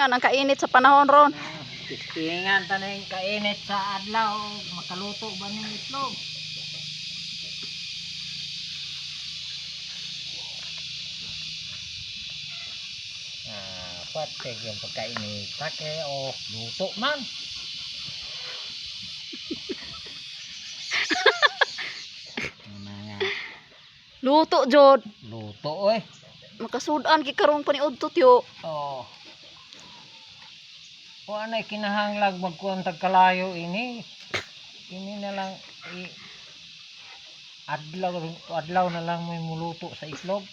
testingan ang kainit sa panahon ron. Testingan tanay kainit sa adlaw, makaluto ba ng itlog? Pati yung pagkainit take o luto man. Luto jod. Luto eh. Makasudan gi karon pa ni udto tiyo. Oh. O anay kinahanglag magkuhan tagkalayo ini. Ini na lang adlaw na lang may muluto sa itlog.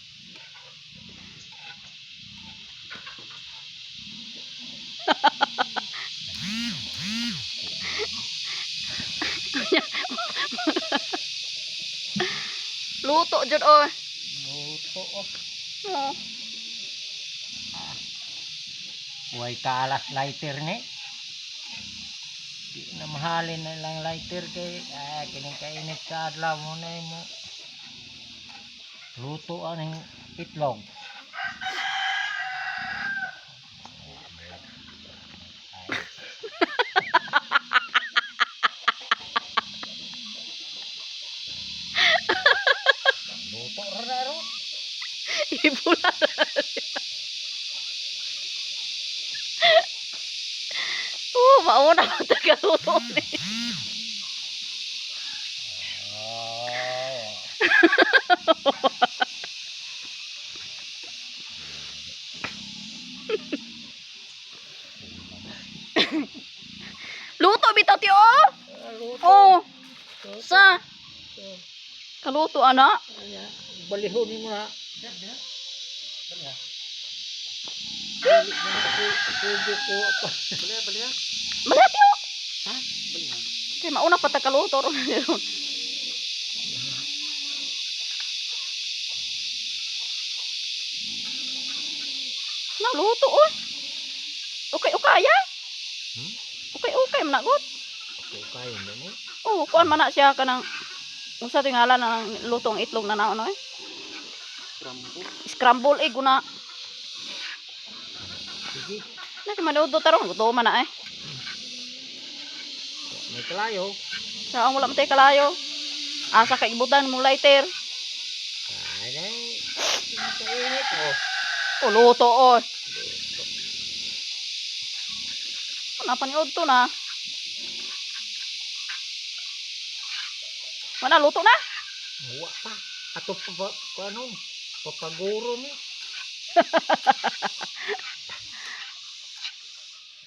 Luto jud oy. Luto oh. Oh. Huwag kalas lighter ni. Di na mahalin na lang lighter kay kining kainit sa adlaw mo na mo. Luto aning itlog. Luto raro. Ibula. Mauna ko tagaluto ni. Luto bitaw ti oh. Oh. Sa kaluto ana. Balihon ni mo na. Malati oh. Ha? Balihon. Kay mauna pa ta kaluto ron. Naluto oh. Okay-ukaya. Okay managot. Okay mo ni. Oh, kuan man na siya kanang unsa to ngalan ng lutong itlog na naon eh. Scramble egg una. Sige. Na manudo taron gusto man na eh. May kalayo. Sa ang wala matay kalayo. Asa ka ibutan mo lighter. Ay, kainit oh. Oh, luto oh. Kenapa ni udto na? Mana luto na? Wa pa. Ato pa ano? Papaguro ni.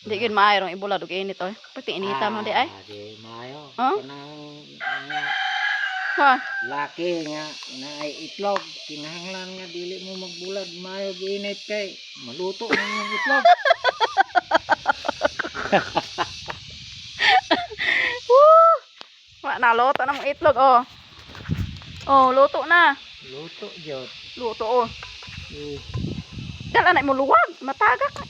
Di gid maayo rong ibula dug init oy. Pati inita man di ay. Di maayo. Huh? Kanang Ha. laki nga na itlog, kinahanglan nga dili mo magbulad maayo giinit kay maluto na yung itlog. Wa na luto na mong itlog oh. Oh, luto na. Luto jud. Luto oh. Dala na mo luwag, matagak.